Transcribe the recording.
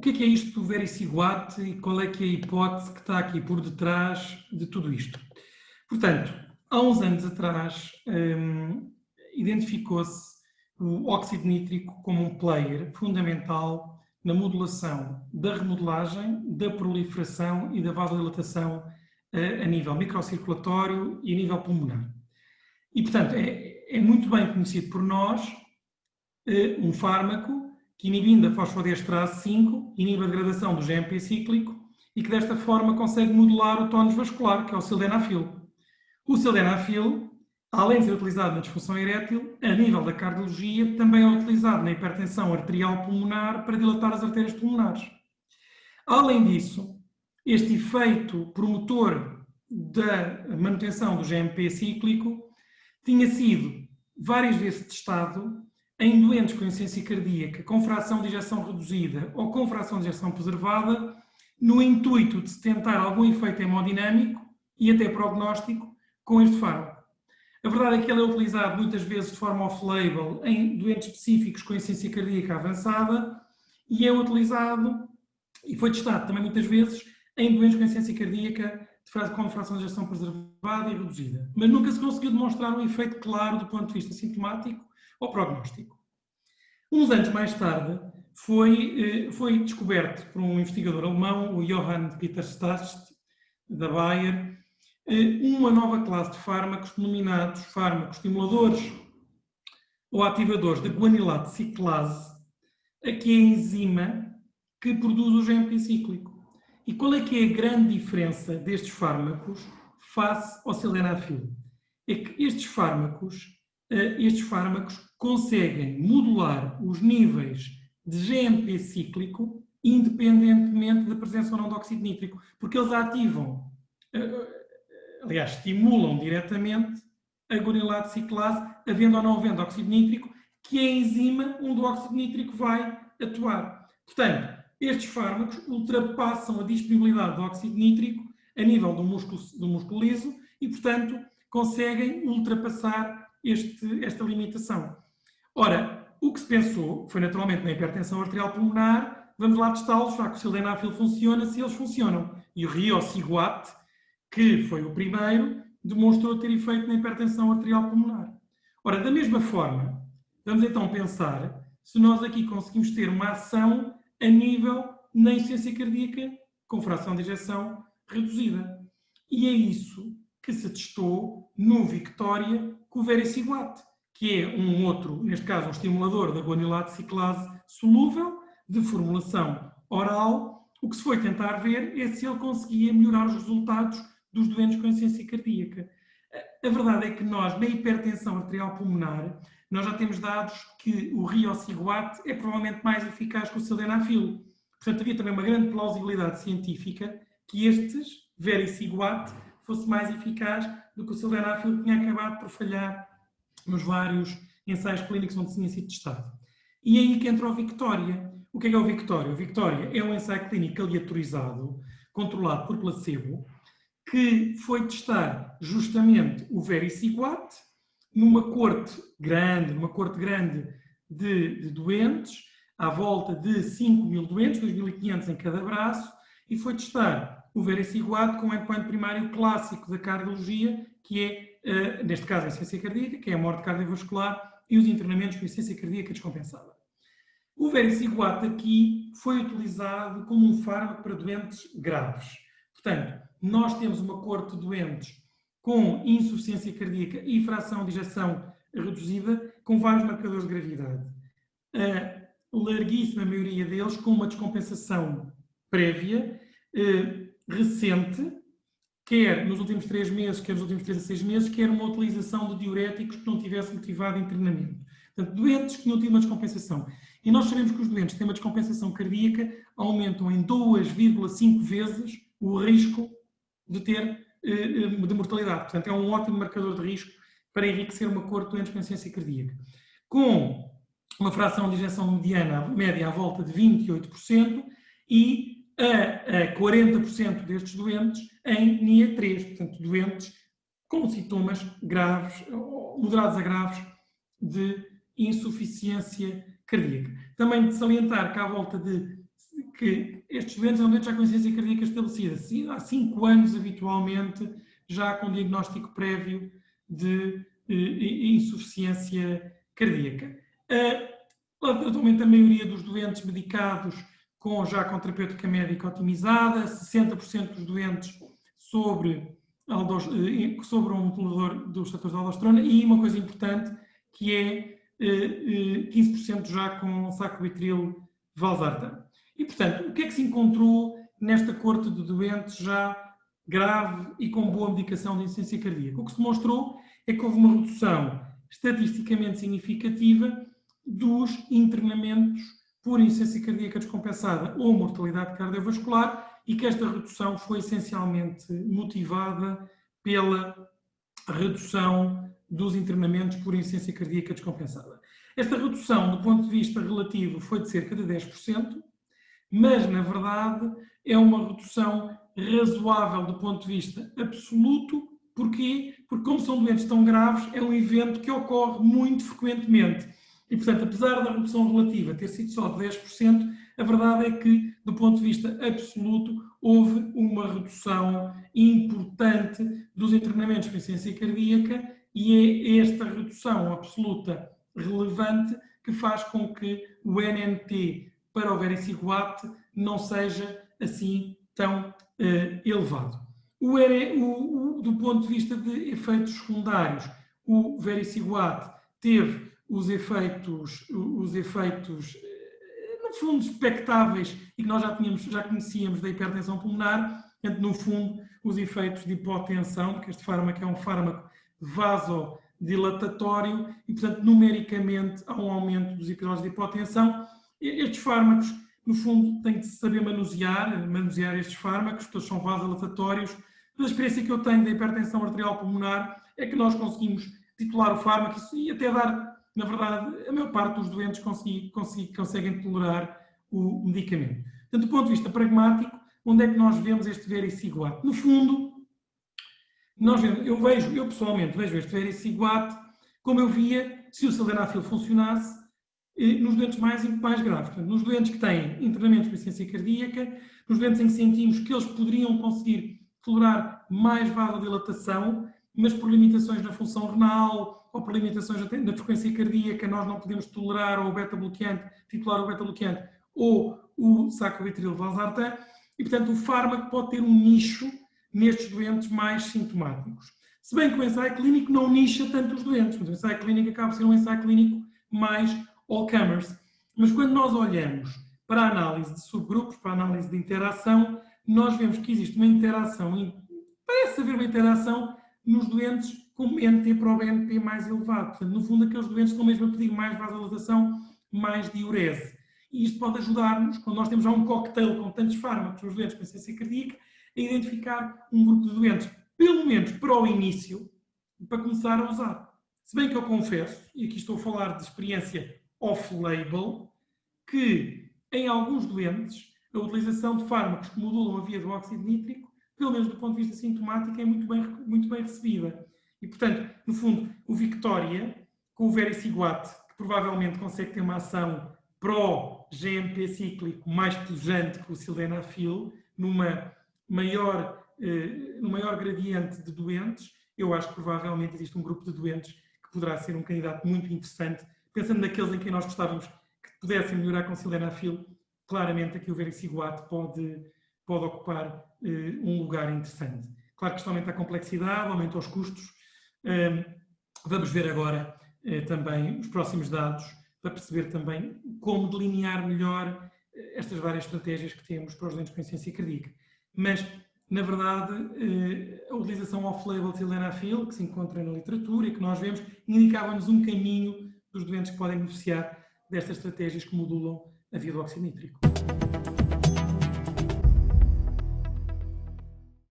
O que é isto do Vericiguat e qual é que é a hipótese que está aqui por detrás de tudo isto? Portanto, há uns anos atrás, identificou-se o óxido nítrico como um player fundamental na modulação da remodelagem, da proliferação e da vasodilatação a nível microcirculatório e a nível pulmonar. E, portanto, é muito bem conhecido por nós um fármaco que, inibindo a fosfodiesterase 5, inibe a degradação do GMP cíclico e que, desta forma, consegue modular o tónus vascular, que é o sildenafil. O sildenafil, além de ser utilizado na disfunção erétil, a nível da cardiologia, também é utilizado na hipertensão arterial pulmonar para dilatar as artérias pulmonares. Além disso, este efeito promotor da manutenção do GMP cíclico tinha sido várias vezes testado em doentes com insuficiência cardíaca com fração de ejeção reduzida ou com fração de ejeção preservada, no intuito de se tentar algum efeito hemodinâmico e até prognóstico com este fármaco. A verdade é que ele é utilizado muitas vezes de forma off-label em doentes específicos com insuficiência cardíaca avançada e é utilizado e foi testado também muitas vezes em doentes com insuficiência cardíaca com fração de ejeção preservada e reduzida. Mas nunca se conseguiu demonstrar um efeito claro do ponto de vista sintomático ou prognóstico. Uns anos mais tarde, foi descoberto por um investigador alemão, o Johann Peter Stas, da Bayer, uma nova classe de fármacos denominados fármacos estimuladores ou ativadores da guanilato ciclase, que é a enzima que produz o GMP cíclico. E qual é que é a grande diferença destes fármacos face ao sildenafil? É que estes fármacos conseguem modular os níveis de GMP cíclico independentemente da presença ou não de óxido nítrico, porque eles ativam, aliás, estimulam diretamente a guanilato ciclase, havendo ou não havendo óxido nítrico, que é a enzima onde o óxido nítrico vai atuar. Portanto, estes fármacos ultrapassam a disponibilidade de óxido nítrico a nível do músculo liso e, portanto, conseguem ultrapassar esta limitação. Ora, o que se pensou foi naturalmente na hipertensão arterial pulmonar, vamos lá testá-los, já que o sildenafil funciona, se eles funcionam. E o Riociguat, que foi o primeiro, demonstrou ter efeito na hipertensão arterial pulmonar. Ora, da mesma forma, vamos então pensar se nós aqui conseguimos ter uma ação a nível na insuficiência cardíaca com fração de ejeção reduzida. E é isso que se testou no Victoria com o Vericiguat, que é um outro, neste caso um estimulador da guanilato ciclase solúvel, de formulação oral. O que se foi tentar ver é se ele conseguia melhorar os resultados dos doentes com insuficiência cardíaca. A verdade é que nós, na hipertensão arterial pulmonar, nós já temos dados que o Riociguat é provavelmente mais eficaz que o sildenafil. Portanto, havia também uma grande plausibilidade científica que estes, Vericiguat, fosse mais eficaz do que o sildenafil que tinha acabado por falhar nos vários ensaios clínicos onde tinha sido testado. E é aí que entra o Victoria. O que é o Victoria? O Victoria é um ensaio clínico aleatorizado, controlado por placebo, que foi testar justamente o Vericiguat numa corte grande de doentes, à volta de 5.000 doentes, 2.500 em cada braço, e foi testar o Vericiguat com o endpoint primário clássico da cardiologia, que é, neste caso, a insuficiência cardíaca, que é a morte cardiovascular, e os internamentos com insuficiência cardíaca descompensada. O Vericiguat aqui foi utilizado como um fármaco para doentes graves. Portanto, nós temos uma corte de doentes com insuficiência cardíaca e fração de ejeção reduzida, com vários marcadores de gravidade. A larguíssima maioria deles com uma descompensação prévia, recente, quer nos últimos 3 meses, quer nos últimos 3 a 6 meses, quer uma utilização de diuréticos que não tivesse motivado internamento. Portanto, doentes que não tinham uma descompensação. E nós sabemos que os doentes que têm uma descompensação cardíaca aumentam em 2,5 vezes o risco de ter de mortalidade. Portanto, é um ótimo marcador de risco para enriquecer uma corte de doentes com insuficiência cardíaca. Com uma fração de ejeção média à volta de 28% e a 40% destes doentes em NIA 3, portanto, doentes com sintomas graves, moderados a graves, de insuficiência cardíaca. Também de salientar que à volta de que estes doentes são doentes já com insuficiência cardíaca estabelecida, há 5 anos habitualmente, já com diagnóstico prévio de insuficiência cardíaca. Atualmente a maioria dos doentes medicados já com terapêutica médica otimizada, 60% dos doentes sobre um modulador dos receptores de aldosterona e uma coisa importante que é 15% já com sacubitril valsartan. E, portanto, o que é que se encontrou nesta coorte de doentes já grave e com boa medicação de insuficiência cardíaca? O que se demonstrou é que houve uma redução estatisticamente significativa dos internamentos por insuficiência cardíaca descompensada ou mortalidade cardiovascular e que esta redução foi essencialmente motivada pela redução dos internamentos por insuficiência cardíaca descompensada. Esta redução, do ponto de vista relativo, foi de cerca de 10%, mas, na verdade, é uma redução razoável do ponto de vista absoluto. Porquê? Porque, como são doentes tão graves, é um evento que ocorre muito frequentemente. E, portanto, apesar da redução relativa ter sido só de 10%, a verdade é que, do ponto de vista absoluto, houve uma redução importante dos internamentos por insuficiência cardíaca e é esta redução absoluta relevante que faz com que o NNT para o vericiguat não seja assim tão elevado. Do ponto de vista de efeitos secundários, o vericiguat teve os efeitos, no fundo, expectáveis e que nós já conhecíamos da hipertensão pulmonar, no fundo, os efeitos de hipotensão, porque este fármaco é um fármaco vasodilatatório e, portanto, numericamente há um aumento dos episódios de hipotensão. Estes fármacos, no fundo, tem que se saber manusear estes fármacos, porque eles são vasodilatatórios. A experiência que eu tenho da hipertensão arterial pulmonar é que nós conseguimos titular o fármaco e até dar, na verdade, a maior parte dos doentes conseguem tolerar o medicamento. Portanto, do ponto de vista pragmático, onde é que nós vemos este vericiguat? No fundo, eu pessoalmente vejo este vericiguat como eu via se o sildenafil funcionasse nos doentes mais graves. Portanto, nos doentes que têm internamentos por insuficiência cardíaca, nos doentes em que sentimos que eles poderiam conseguir tolerar mais vasodilatação, mas por limitações na função renal ou por limitações na frequência cardíaca, nós não podemos tolerar o beta-bloqueante, titular o beta-bloqueante ou o sacubitril valsartan, e, portanto, o fármaco pode ter um nicho nestes doentes mais sintomáticos. Se bem que o ensaio clínico não nicha tanto os doentes, mas o ensaio clínico acaba por ser um ensaio clínico mais all-comers. Mas quando nós olhamos para a análise de subgrupos, para a análise de interação, nós vemos que existe uma interação, parece haver uma interação nos doentes com NT para o BNP mais elevado. Portanto, no fundo, aqueles doentes estão mesmo a pedir mais vasodilatação, mais diurese. E isto pode ajudar-nos, quando nós temos já um cocktail com tantos fármacos nos doentes com insuficiência cardíaca, a identificar um grupo de doentes, pelo menos para o início, para começar a usar. Se bem que eu confesso, e aqui estou a falar de experiência off-label, que em alguns doentes a utilização de fármacos que modulam a via do óxido nítrico, pelo menos do ponto de vista sintomático, é muito bem recebida. E, portanto, no fundo, o Victoria, com o vericiguat, que provavelmente consegue ter uma ação pró-GMP cíclico mais pujante que o sildenafil, no maior gradiente de doentes, eu acho que provavelmente existe um grupo de doentes que poderá ser um candidato muito interessante. Pensando naqueles em quem nós gostávamos que pudessem melhorar com sildenafil, claramente aqui o vericiguat pode ocupar um lugar interessante. Claro que isto aumenta a complexidade, aumenta os custos. Vamos ver agora também os próximos dados para perceber também como delinear melhor estas várias estratégias que temos para os doentes com insuficiência cardíaca. Mas, na verdade, a utilização off-label de sildenafil, que se encontra na literatura e que nós vemos, indicava-nos um caminho dos doentes que podem beneficiar destas estratégias que modulam a via do óxido nítrico.